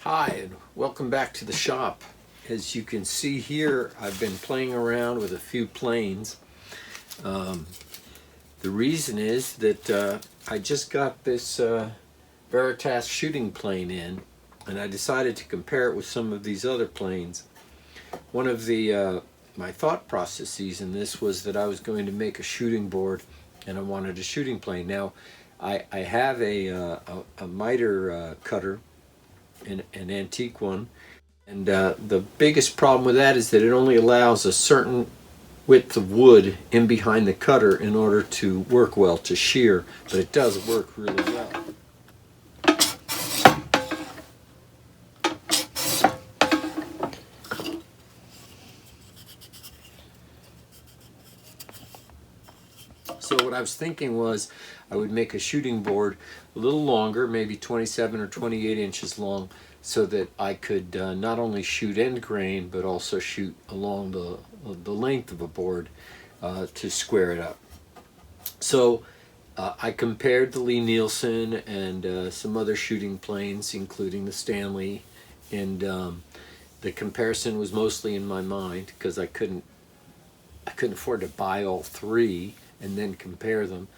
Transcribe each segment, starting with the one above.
Hi, and welcome back to the shop. As you can see here, I've been playing around with a few planes. The reason is that I just got this Veritas shooting plane in, and I decided to compare it with some of these other planes. One of my thought processes in this was that I was going to make a shooting board, and I wanted a shooting plane. Now, I have a Mitre cutter, an antique one, and the biggest problem with that is that it only allows a certain width of wood in behind the cutter in order to work well, to shear, but it does work really well. So what I was thinking was I would make a shooting board a little longer, maybe 27 or 28 inches long, so that I could not only shoot end grain, but also shoot along the length of a board to square it up. So I compared the Lie Nielsen and some other shooting planes, including the Stanley, and the comparison was mostly in my mind because I couldn't afford to buy all three and then compare them.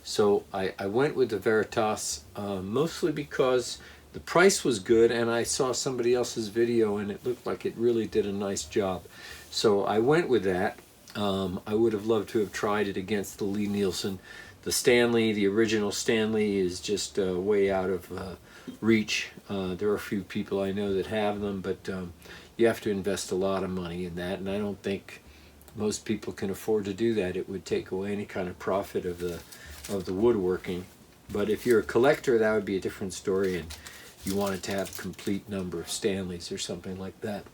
So I went with the Veritas mostly because the price was good, and I saw somebody else's video and it looked like it really did a nice job. So I went with that. I would have loved to have tried it against the Lie Nielsen. The Stanley, the original Stanley, is just way out of reach. There are a few people I know that have them, but you have to invest a lot of money in that, and I don't think most people can afford to do that. It would take away any kind of profit of the woodworking. But if you're a collector, that would be a different story, and you wanted to have a complete number of Stanleys or something like that.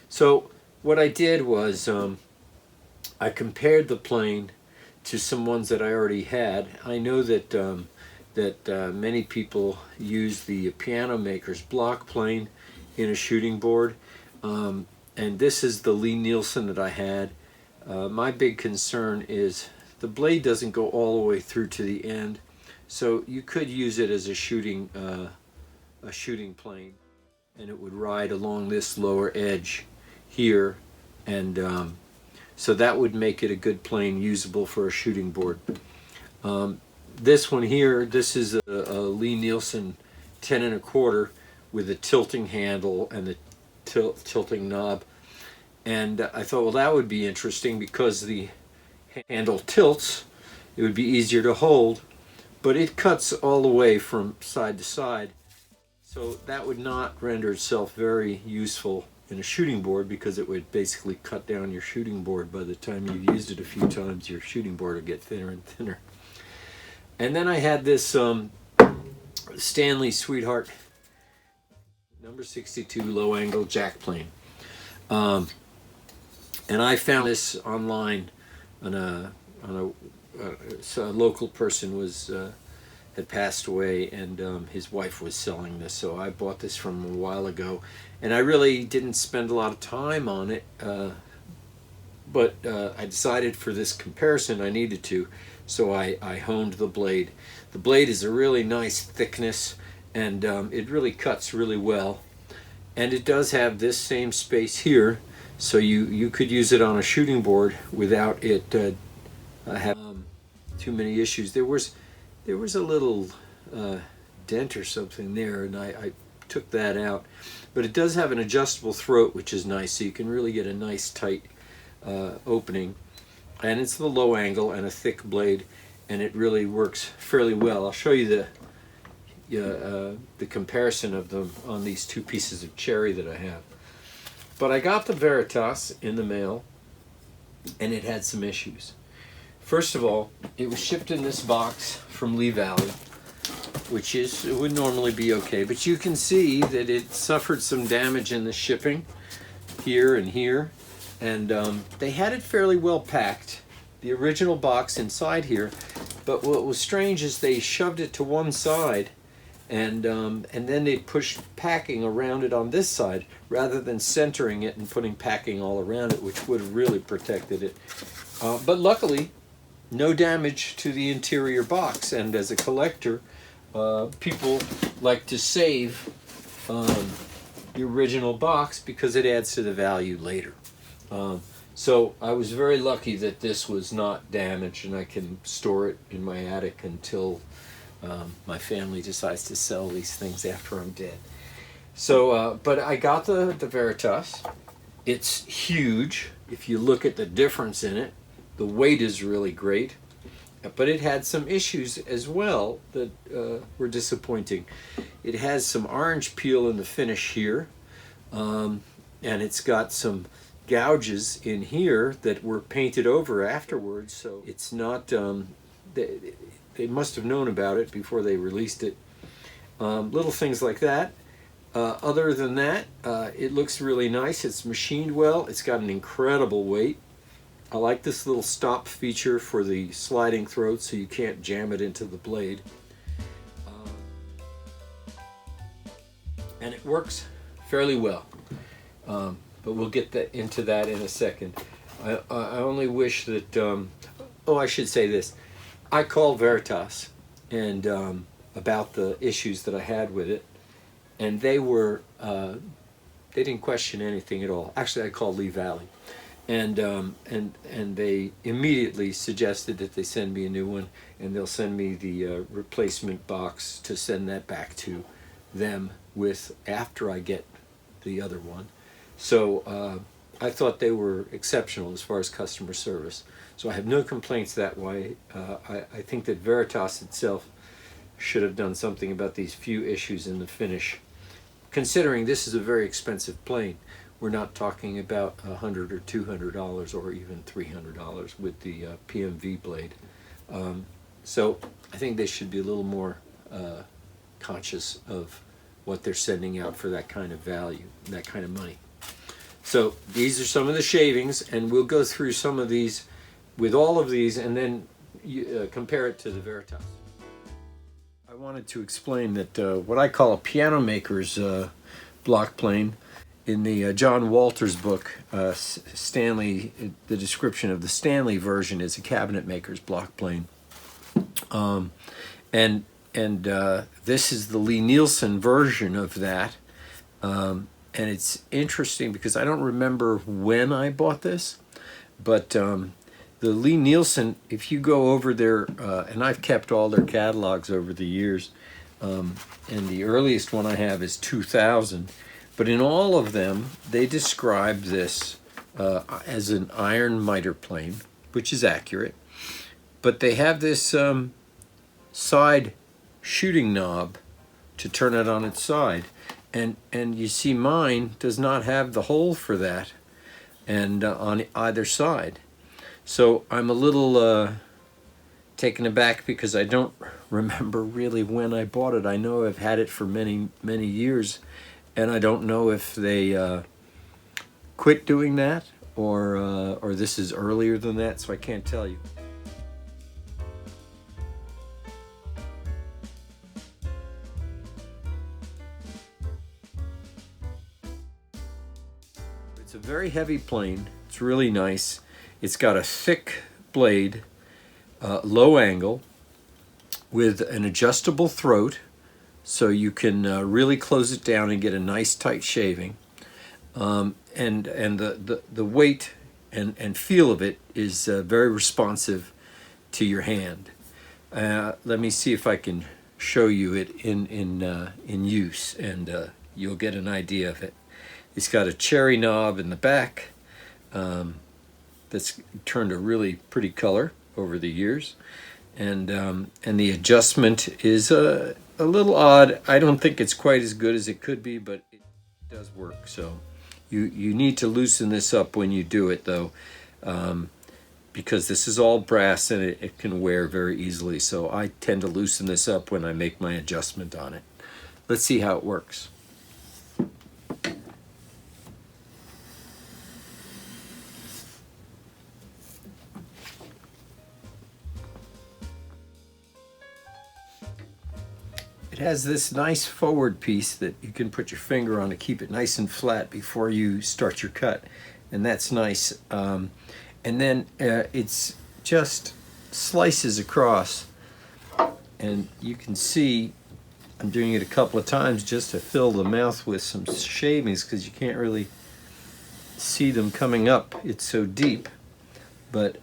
So what I did was I compared the plane to some ones that I already had. I know that many people use the piano maker's block plane in a shooting board, and this is the Lie Nielsen that I had. My big concern is the blade doesn't go all the way through to the end, so you could use it as a shooting plane, and it would ride along this lower edge here, and so that would make it a good plane usable for a shooting board. This one here, this is a Lie Nielsen 10 1/4 with a tilting handle and the tilting knob. And I thought, well, that would be interesting because the handle tilts. It would be easier to hold, but it cuts all the way from side to side. So that would not render itself very useful in a shooting board because it would basically cut down your shooting board. By the time you've used it a few times, your shooting board will get thinner and thinner. And then I had this Stanley Sweetheart number 62 low angle jack plane. And I found this online on a local person had passed away, and his wife was selling this, so I bought this from a while ago, and I really didn't spend a lot of time on it, but I decided for this comparison I needed to, so I honed the blade. The blade is a really nice thickness, and it really cuts really well, and it does have this same space here. So you could use it on a shooting board without it having too many issues. There was a little dent or something there, and I took that out. But it does have an adjustable throat, which is nice, so you can really get a nice tight opening. And it's the low angle and a thick blade, and it really works fairly well. I'll show you the comparison of them on these two pieces of cherry that I have. But I got the Veritas in the mail, and it had some issues. First of all, it was shipped in this box from Lee Valley, which it would normally be okay, but you can see that it suffered some damage in the shipping here and here, and they had it fairly well packed, the original box inside here, but what was strange is they shoved it to one side, and then they pushed packing around it on this side rather than centering it and putting packing all around it, which would have really protected it. But luckily, no damage to the interior box, and as a collector, people like to save the original box because it adds to the value later. So I was very lucky that this was not damaged, and I can store it in my attic until my family decides to sell these things after I'm dead. So, but I got the Veritas. It's huge. If you look at the difference in it, the weight is really great, but it had some issues as well that were disappointing. It has some orange peel in the finish here, and it's got some gouges in here that were painted over afterwards, so it's not, they must have known about it before they released it. Little things like that. Other than that, it looks really nice. It's machined well. It's got an incredible weight. I like this little stop feature for the sliding throat so you can't jam it into the blade. And it works fairly well. But we'll get into that in a second. I only wish that, oh, I should say this. I called Veritas and about the issues that I had with it, and they were, they didn't question anything at all. Actually, I called Lee Valley, and they immediately suggested that they send me a new one, and they'll send me the replacement box to send that back to them with after I get the other one. So I thought they were exceptional as far as customer service. So I have no complaints that way. I think that Veritas itself should have done something about these few issues in the finish. Considering this is a very expensive plane, we're not talking about $100 or $200 or even $300 with the PMV blade. So I think they should be a little more conscious of what they're sending out for that kind of value, that kind of money. So these are some of the shavings, and we'll go through some of these with all of these and then compare it to the Veritas. I wanted to explain that what I call a piano maker's block plane, in the John Walters book, Stanley, the description of the Stanley version is a cabinet maker's block plane. And this is the Lie Nielsen version of that. And it's interesting because I don't remember when I bought this, but the Lie Nielsen, if you go over there, and I've kept all their catalogs over the years, and the earliest one I have is 2000, but in all of them, they describe this as an iron miter plane, which is accurate, but they have this side shooting knob to turn it on its side. And you see mine does not have the hole for that, and on either side. So I'm a little taken aback because I don't remember really when I bought it. I know I've had it for many, many years, and I don't know if they quit doing that or this is earlier than that, so I can't tell you. It's a very heavy plane. It's really nice. It's got a thick blade, low angle, with an adjustable throat, so you can really close it down and get a nice tight shaving. And the weight and feel of it is very responsive to your hand. Let me see if I can show you it in use, and you'll get an idea of it. It's got a cherry knob in the back that's turned a really pretty color over the years, and the adjustment is a little odd. I don't think it's quite as good as it could be, but it does work. So you need to loosen this up when you do it, though, because this is all brass and it can wear very easily. So I tend to loosen this up when I make my adjustment on it. Let's see how it works. It has this nice forward piece that you can put your finger on to keep it nice and flat before you start your cut, and that's nice. And then it's just slices across, and you can see I'm doing it a couple of times just to fill the mouth with some shavings, because you can't really see them coming up. It's so deep. But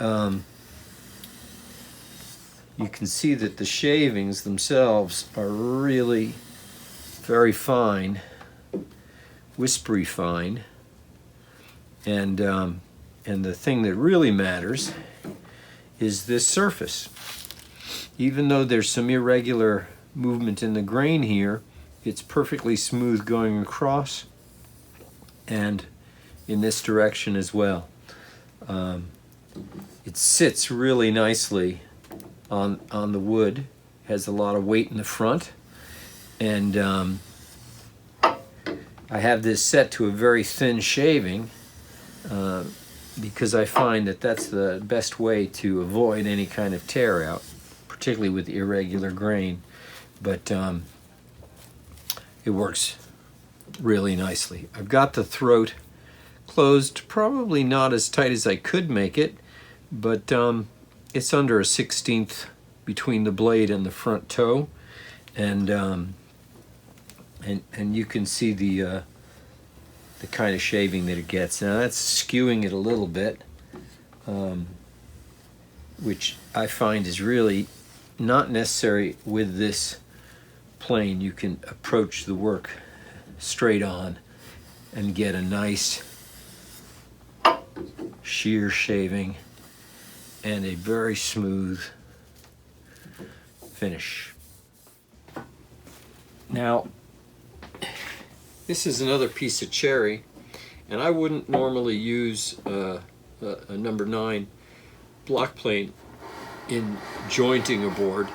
you can see that the shavings themselves are really very fine, whispery fine. And the thing that really matters is this surface. Even though there's some irregular movement in the grain here, it's perfectly smooth going across and in this direction as well. It sits really nicely on the wood, has a lot of weight in the front, and I have this set to a very thin shaving because I find that that's the best way to avoid any kind of tear out, particularly with irregular grain. But it works really nicely. I've got the throat closed, probably not as tight as I could make it, but it's under a 1/16 between the blade and the front toe, and you can see the kind of shaving that it gets. Now that's skewing it a little bit, which I find is really not necessary with this plane. You can approach the work straight on and get a nice sheer shaving and a very smooth finish. Now, this is another piece of cherry, and I wouldn't normally use a number 9 block plane in jointing a board.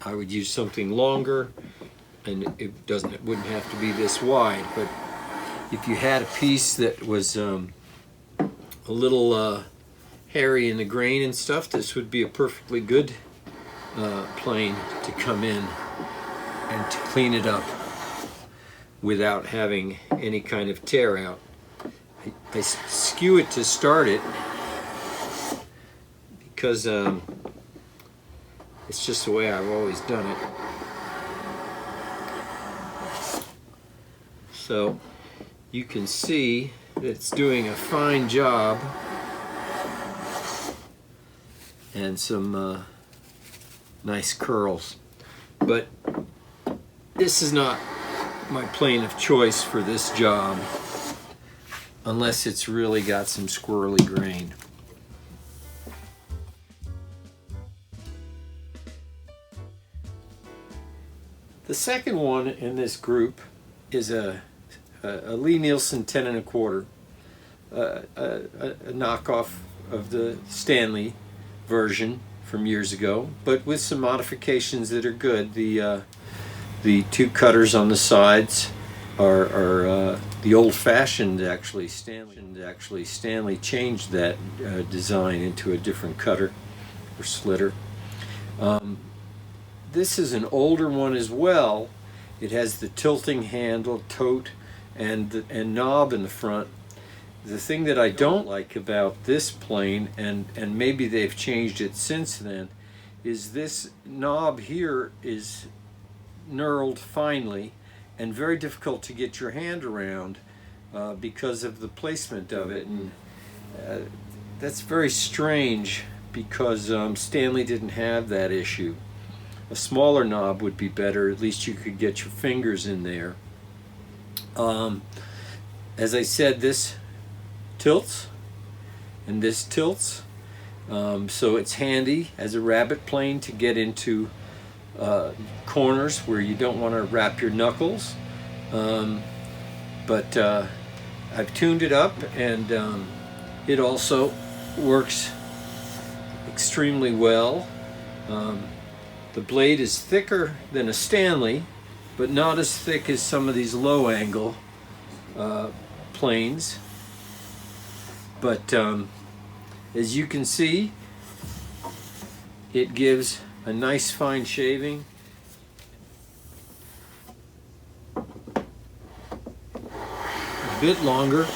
I would use something longer, and it wouldn't have to be this wide. But if you had a piece that was a little hairy in the grain and stuff, this would be a perfectly good plane to come in and to clean it up without having any kind of tear out. I skew it to start it because it's just the way I've always done it. So you can see that it's doing a fine job, and some nice curls. But this is not my plane of choice for this job unless it's really got some squirrely grain. The second one in this group is a Lie Nielsen 10 1/4, a knockoff of the Stanley version from years ago, but with some modifications that are good. The two cutters on the sides are the old-fashioned. Actually, Stanley changed that design into a different cutter or slitter. This is an older one as well. It has the tilting handle, tote, and knob in the front. The thing that I don't like about this plane, and maybe they've changed it since then, is this knob here is knurled finely and very difficult to get your hand around because of the placement of it. And that's very strange because Stanley didn't have that issue. A smaller knob would be better. At least you could get your fingers in there. As I said, this tilts and this tilts, so it's handy as a rabbet plane to get into corners where you don't want to wrap your knuckles. But I've tuned it up, and it also works extremely well. The blade is thicker than a Stanley, but not as thick as some of these low angle planes. But as you can see, it gives a nice fine shaving. A bit longer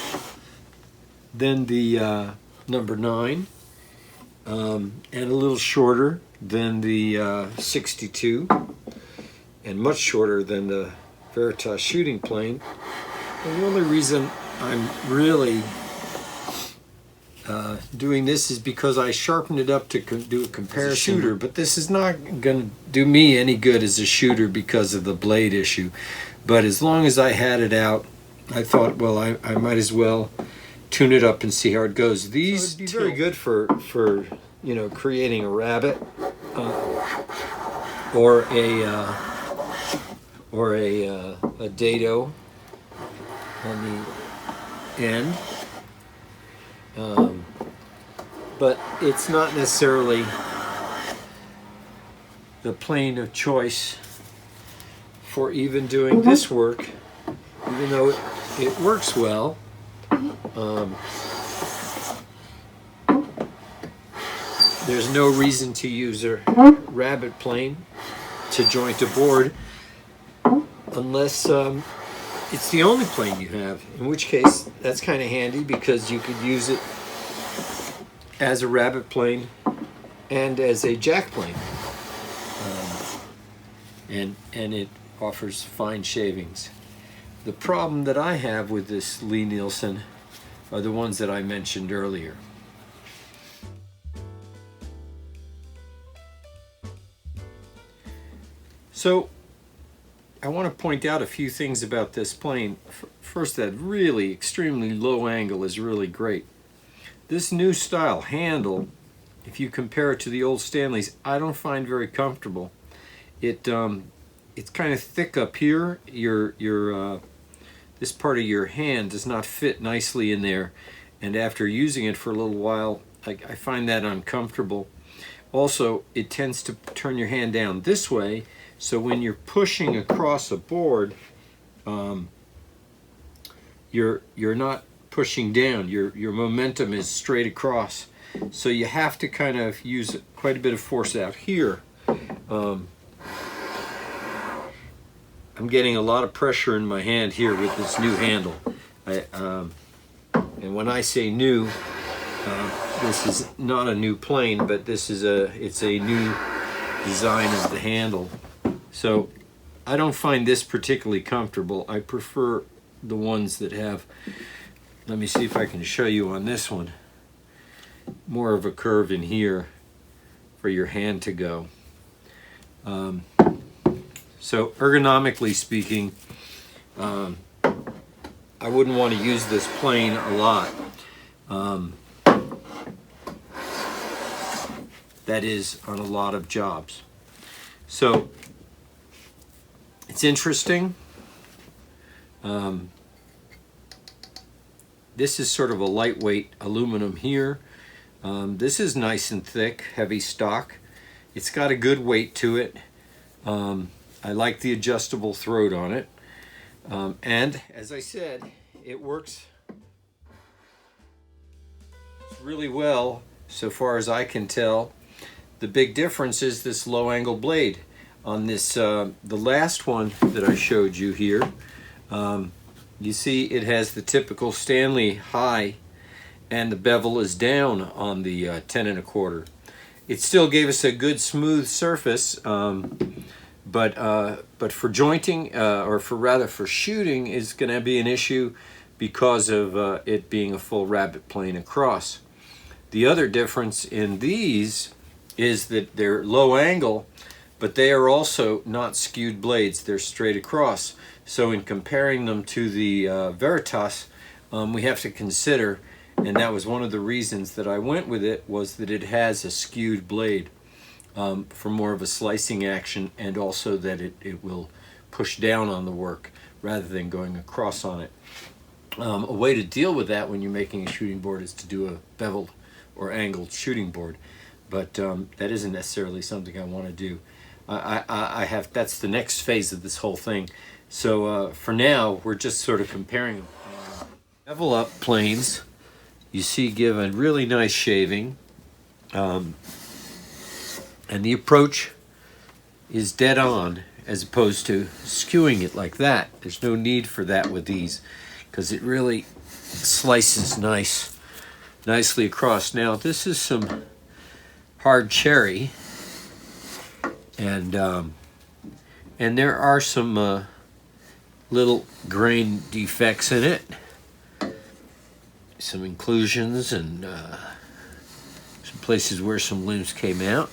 than the number 9. and a little shorter than the 62, and much shorter than the Veritas shooting plane. And the only reason I'm really doing this is because I sharpened it up to do a comparison. Shooter, but this is not going to do me any good as a shooter because of the blade issue. But as long as I had it out, I thought, well, I might as well tune it up and see how it goes. These would be very good for you know, creating a rabbet or a dado on the end. But it's not necessarily the plane of choice for even doing this work, even though it works well. There's no reason to use a rabbet plane to joint a board unless it's the only plane you have, in which case that's kind of handy because you could use it as a rabbet plane and as a jack plane, and it offers fine shavings. The problem that I have with this Lie Nielsen are the ones that I mentioned earlier. So I want to point out a few things about this plane. First, that really extremely low angle is really great. This new style handle, if you compare it to the old Stanleys, I don't find very comfortable. It's kind of thick up here. This part of your hand does not fit nicely in there, and after using it for a little while, I find that uncomfortable. Also, it tends to turn your hand down this way, so when you're pushing across a board, you're not pushing down. Your momentum is straight across, so you have to kind of use quite a bit of force out here. I'm getting a lot of pressure in my hand here with this new handle. And when I say new, this is not a new plane, but it's a new design of the handle. So I don't find this particularly comfortable. I prefer the ones that have, let me see if I can show you on this one, more of a curve in here for your hand to go. So ergonomically speaking, I wouldn't want to use this plane a lot. That is on a lot of jobs. So it's interesting. This is sort of a lightweight aluminum here. This is nice and thick, heavy stock. It's got a good weight to it. I like the adjustable throat on it. And as I said, it works really well so far as I can tell. The big difference is this low angle blade. On this, the last one that I showed you here, you see it has the typical Stanley high and the bevel is down on the 10 1/4. It still gave us a good smooth surface, but for jointing, or for shooting, is going to be an issue because of it being a full rabbet plane across. The other difference in these is that they're low angle, but they are also not skewed blades. They're straight across. So in comparing them to the Veritas, we have to consider, and that was one of the reasons that I went with it, was that it has a skewed blade for more of a slicing action, and also that it will push down on the work rather than going across on it. A way to deal with that when you're making a shooting board is to do a beveled or angled shooting board, but that isn't necessarily something I want to do. That's the next phase of this whole thing. So for now, we're just sort of comparing them. Bevel up planes, you see, give a really nice shaving, and the approach is dead on as opposed to skewing it like that. There's no need for that with these because it really slices nicely across. Now this is some hard cherry, and there are some little grain defects in it, some inclusions, and some places where some limbs came out.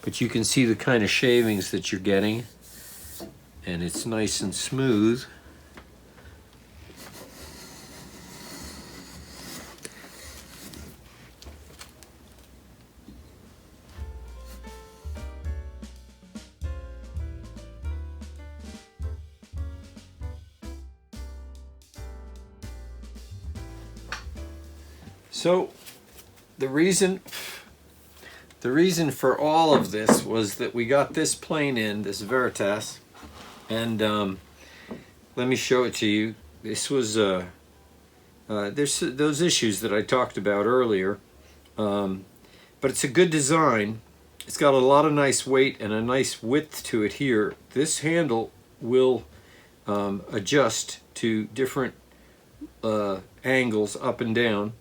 But you can see the kind of shavings that you're getting, and it's nice and smooth. So the reason for all of this was that we got this plane in, this Veritas, and let me show it to you. This was there's those issues that I talked about earlier, but it's a good design. It's got a lot of nice weight and a nice width to it here. This handle will adjust to different angles up and down.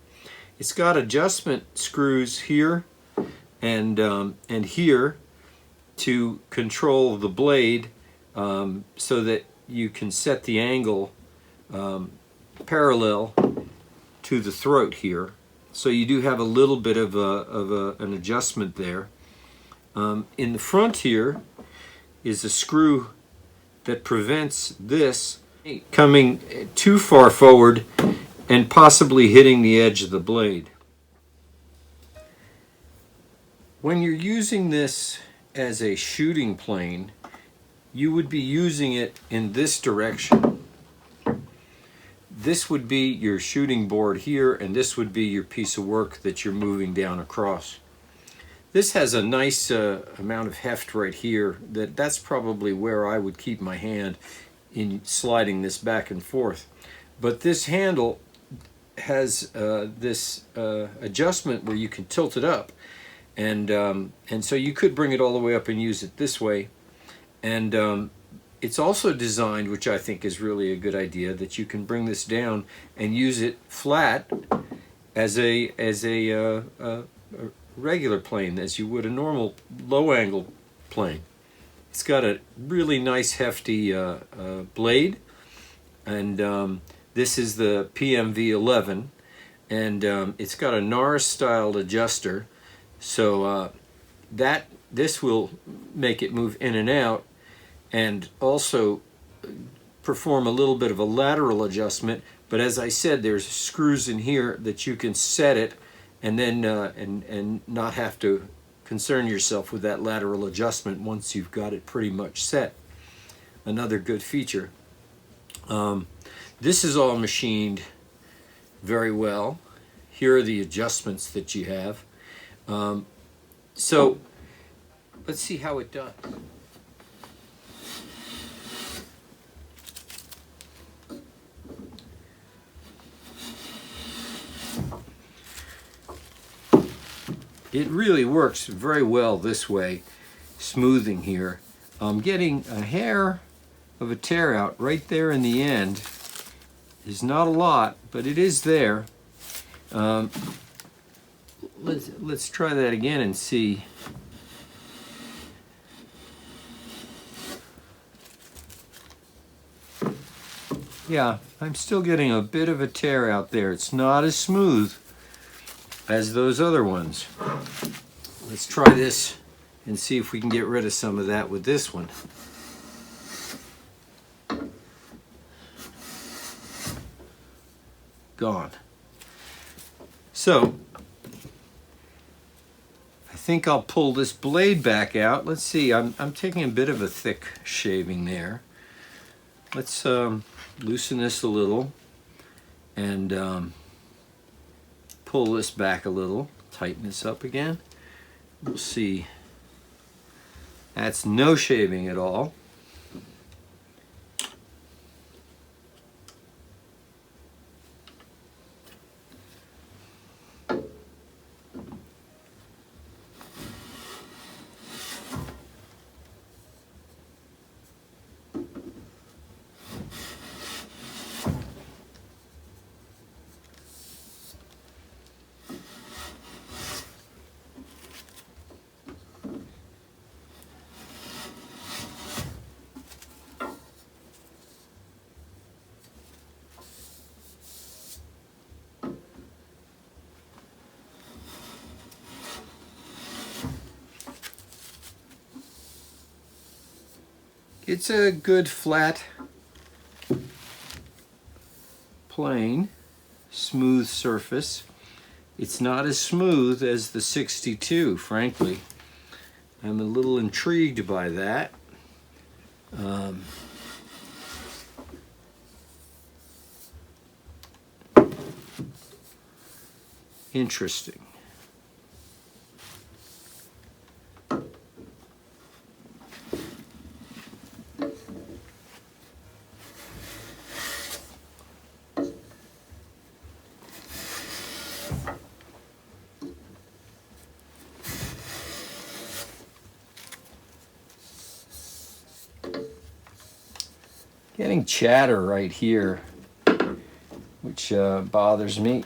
It's got adjustment screws here and here to control the blade, so that you can set the angle parallel to the throat here. So you do have a little bit of an adjustment there. In the front here is a screw that prevents this coming too far forward and possibly hitting the edge of the blade. When you're using this as a shooting plane, you would be using it in this direction. This would be your shooting board here, and this would be your piece of work that you're moving down across. This has a nice amount of heft right here. That's probably where I would keep my hand in sliding this back and forth. But this handle has this adjustment where you can tilt it up, and so you could bring it all the way up and use it this way. And it's also designed, which I think is really a good idea, that you can bring this down and use it flat as a regular plane, as you would a normal low angle plane. It's got a really nice hefty blade, and this is the PMV11, and it's got a Norris styled adjuster, so this will make it move in and out, and also perform a little bit of a lateral adjustment. But as I said, there's screws in here that you can set it, and then and not have to concern yourself with that lateral adjustment once you've got it pretty much set. Another good feature. This is all machined very well. Here are the adjustments that you have. So let's see how it does. It really works very well this way, smoothing here. I'm getting a hair of a tear out right there in the end. It's not a lot, but it is there. Let's try that again and see. Yeah, I'm still getting a bit of a tear out there. It's not as smooth as those other ones. Let's try this and see if we can get rid of some of that with this one. Gone. So I think I'll pull this blade back out. Let's see, I'm taking a bit of a thick shaving there. Let's loosen this a little and pull this back a little, tighten this up again. We'll see. That's no shaving at all. it's a good flat plane, smooth surface. It's not as smooth as the 62, frankly. I'm a little intrigued by that. Interesting. Getting chatter right here, which bothers me.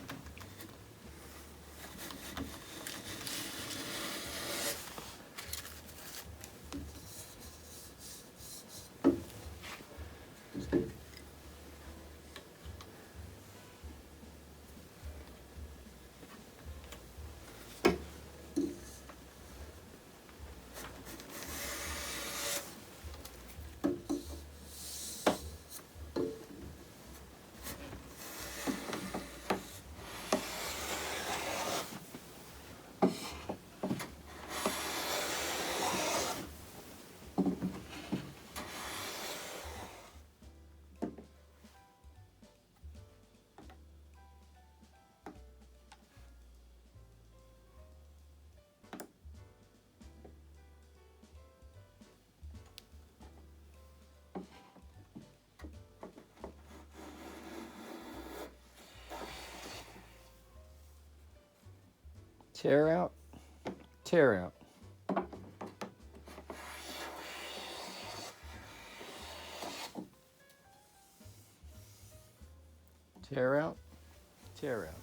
Tear out, tear out. Tear out, tear out.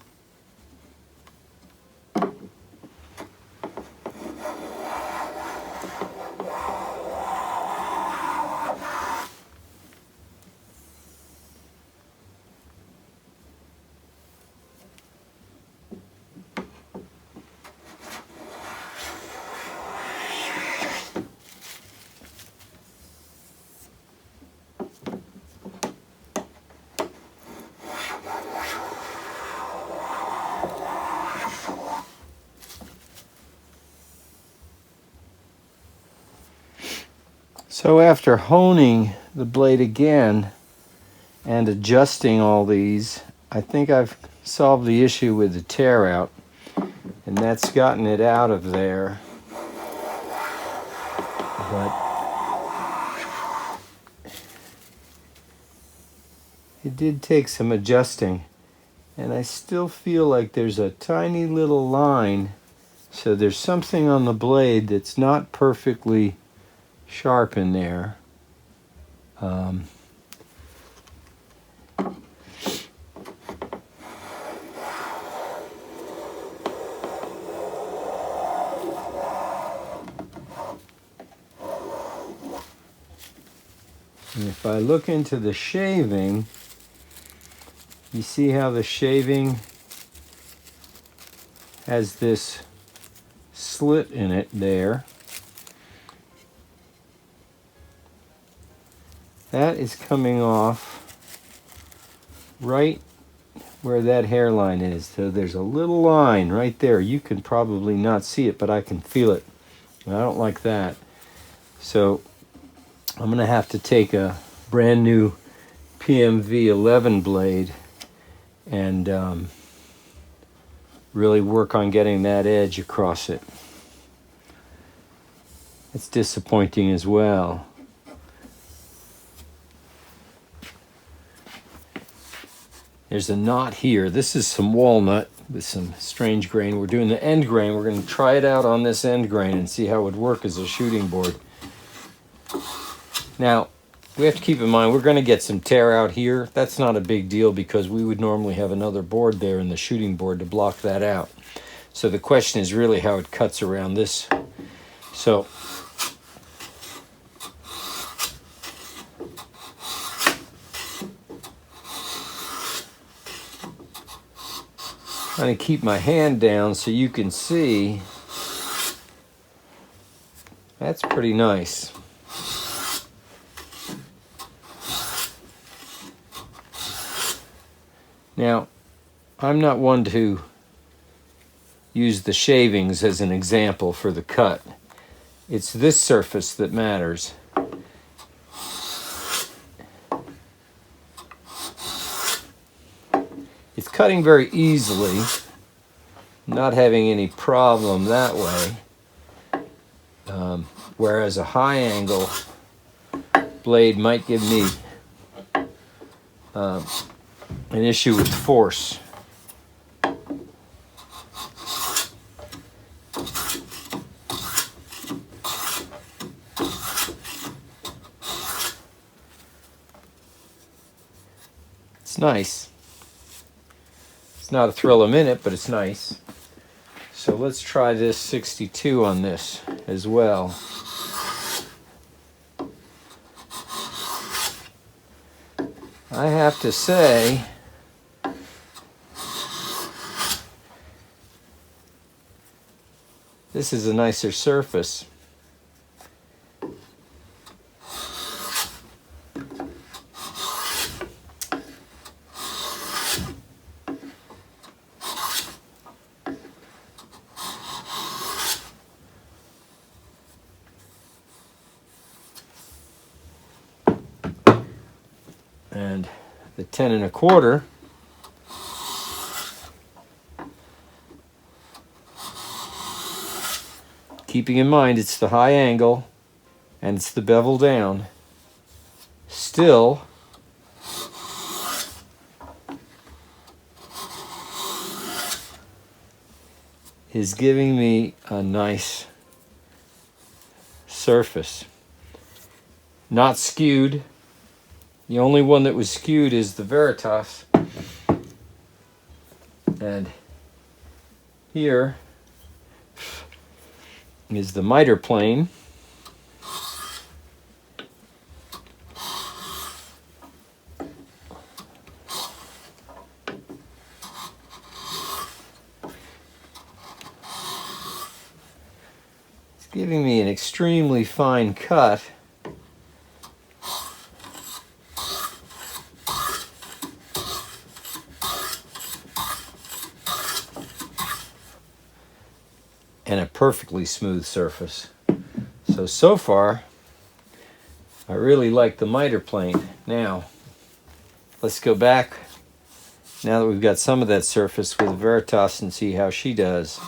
So after honing the blade again and adjusting all these, I think I've solved the issue with the tear out, and that's gotten it out of there. But it did take some adjusting, and I still feel like there's a tiny little line, so there's something on the blade that's not perfectly sharp in there. And if I look into the shaving, you see how the shaving has this slit in it there. That is coming off right where that hairline is. So there's a little line right there. You can probably not see it, but I can feel it. And I don't like that. So I'm going to have to take a brand new PMV 11 blade and really work on getting that edge across it. It's disappointing as well. There's a knot here. This is some walnut with some strange grain. We're doing the end grain. We're going to try it out on this end grain and see how it would work as a shooting board. Now, we have to keep in mind we're going to get some tear out here. That's not a big deal because we would normally have another board there in the shooting board to block that out. So the question is really how it cuts around this. So trying to keep my hand down so you can see. That's pretty nice. Now, I'm not one to use the shavings as an example for the cut. It's this surface that matters. It's cutting very easily, not having any problem that way, whereas a high angle blade might give me an issue with force. It's nice. It's not a thrill a minute, but it's nice. So let's try this 62 on this as well. I have to say, this is a nicer surface. And the 10 1/4, keeping in mind it's the high angle and it's the bevel down, still is giving me a nice surface. Not skewed. The only one that was skewed is the Veritas. And here is the Mitre Plane. It's giving me an extremely fine cut. And a perfectly smooth surface. So far, I really like the Mitre Plane. Now, let's go back, now that we've got some of that surface, with Veritas and see how she does.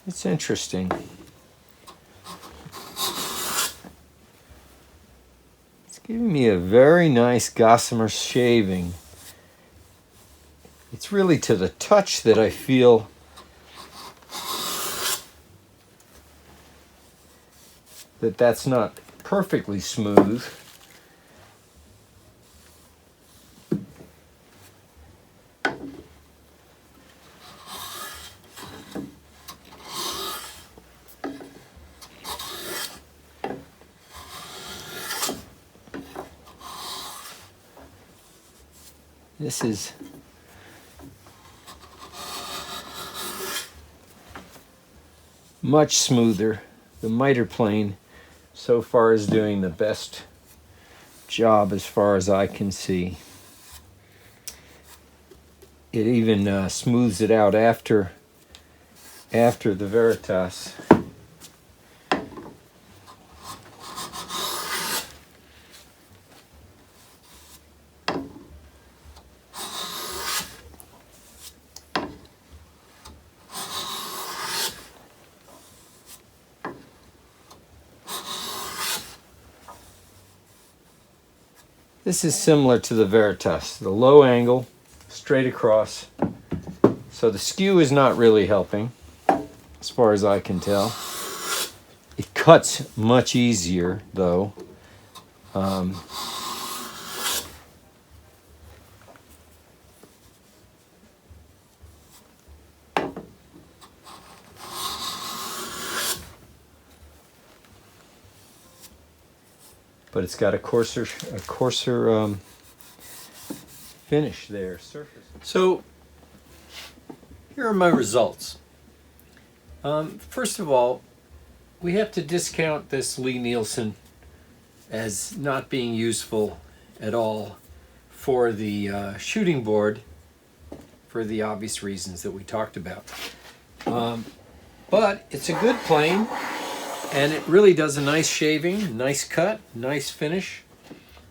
It's interesting. Giving me a very nice gossamer shaving. It's really to the touch that I feel that that's not perfectly smooth. This is much smoother. The Mitre Plane so far is doing the best job as far as I can see. It even smooths it out after the Veritas. This is similar to the Veritas, the low angle, straight across. So the skew is not really helping, as far as I can tell. It cuts much easier, though. But it's got a coarser finish there, surface. So here are my results. First of all, we have to discount this Lie Nielsen as not being useful at all for the shooting board for the obvious reasons that we talked about. But it's a good plane, and it really does a nice shaving, nice cut, nice finish.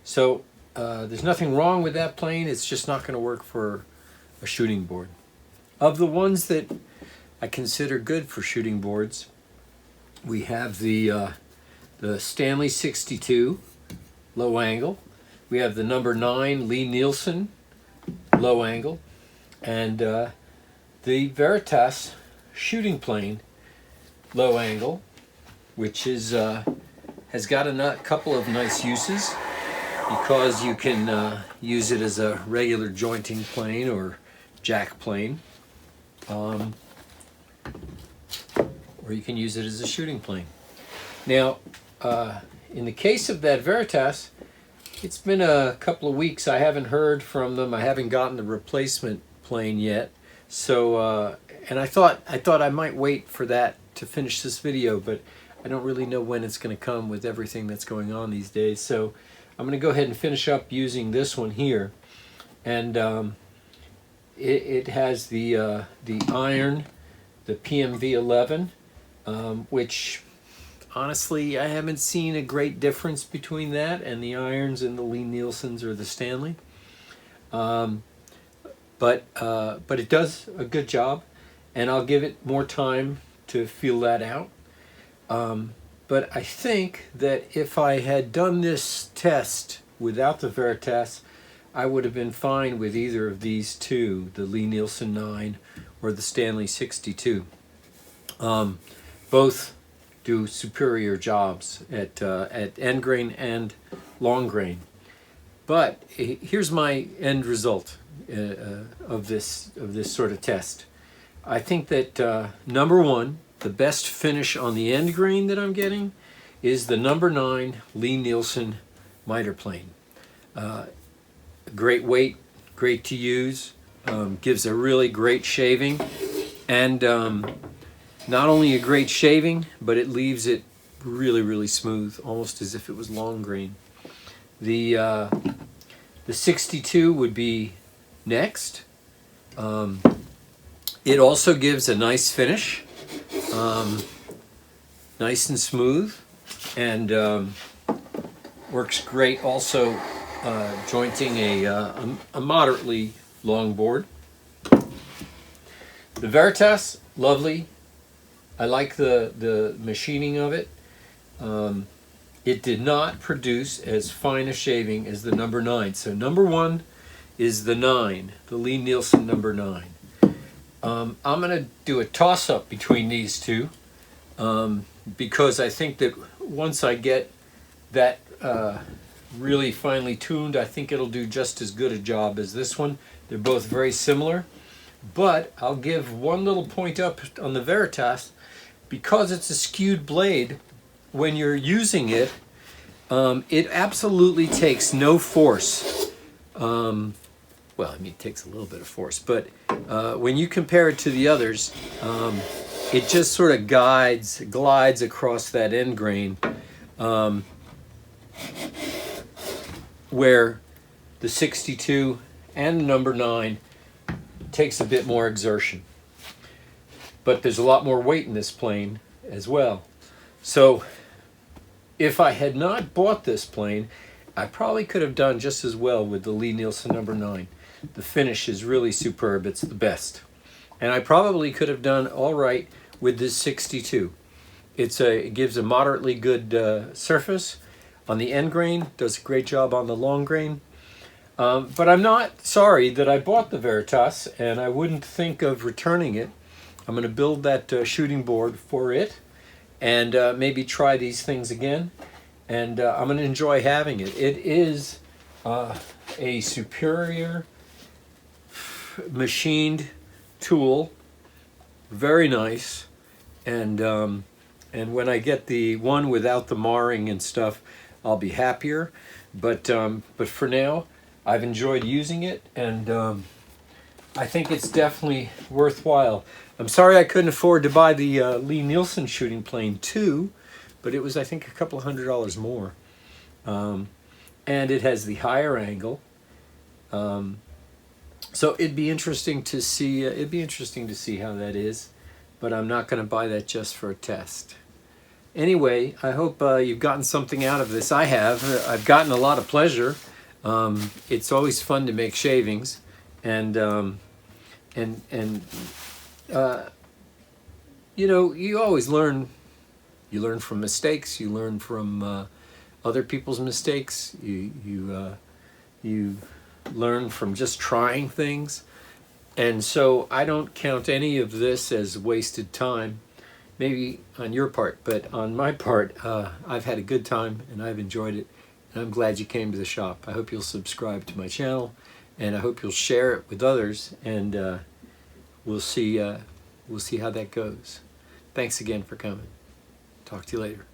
So there's nothing wrong with that plane. It's just not going to work for a shooting board. Of the ones that I consider good for shooting boards, we have the Stanley 62 low angle. We have the number 9 Lie Nielsen low angle, and the Veritas shooting plane low angle, which is has got a couple of nice uses, because you can use it as a regular jointing plane or jack plane, or you can use it as a shooting plane. Now, in the case of that Veritas, it's been a couple of weeks. I haven't heard from them. I haven't gotten the replacement plane yet. So, and I thought I might wait for that to finish this video, but I don't really know when it's going to come with everything that's going on these days. So I'm going to go ahead and finish up using this one here, and it has the iron, the PMV11, which honestly I haven't seen a great difference between that and the irons and the Lie Nielsens or the Stanley. But it does a good job, and I'll give it more time to feel that out. But I think that if I had done this test without the Veritas, I would have been fine with either of these two, the Lie Nielsen 9 or the Stanley 62. Both do superior jobs at end grain and long grain. But here's my end result of this sort of test. I think that number one, the best finish on the end grain that I'm getting is the number 9 Lie Nielsen Mitre Plane. Great weight, great to use, gives a really great shaving, and not only a great shaving, but it leaves it really, really smooth, almost as if it was long grain. The 62 would be next. It also gives a nice finish, nice and smooth, and works great also jointing a moderately long board. The Veritas, lovely. I like the machining of it. It did not produce as fine a shaving as the number 9. So number 1 is the 9, the Lie Nielsen number 9. I'm going to do a toss-up between these two, because I think that once I get that really finely tuned, I think it'll do just as good a job as this one. They're both very similar, but I'll give one little point up on the Veritas. Because it's a skewed blade, when you're using it, it absolutely takes no force. Well, I mean, it takes a little bit of force, but when you compare it to the others, it just sort of glides across that end grain, where the 62 and number 9 takes a bit more exertion. But there's a lot more weight in this plane as well. So if I had not bought this plane, I probably could have done just as well with the Lie Nielsen number 9. The finish is really superb. It's the best. And I probably could have done all right with this 62. It gives a moderately good surface on the end grain, does a great job on the long grain. But I'm not sorry that I bought the Veritas, and I wouldn't think of returning it. I'm going to build that shooting board for it, and maybe try these things again, and I'm going to enjoy having it. It is a superior machined tool, very nice, and when I get the one without the marring and stuff, I'll be happier. But for now, I've enjoyed using it, and I think it's definitely worthwhile. I'm sorry I couldn't afford to buy the Lie Nielsen shooting plane 2, but it was, I think, a couple $100 more. And it has the higher angle. So it'd be interesting to see. How that is, but I'm not going to buy that just for a test. Anyway, I hope you've gotten something out of this. I have. I've gotten a lot of pleasure. It's always fun to make shavings, and you know, you always learn. You learn from mistakes. You learn from other people's mistakes. You learn from just trying things. And so I don't count any of this as wasted time, maybe on your part, but on my part, I've had a good time and I've enjoyed it. And I'm glad you came to the shop. I hope you'll subscribe to my channel, and I hope you'll share it with others, and we'll see how that goes. Thanks again for coming. Talk to you later.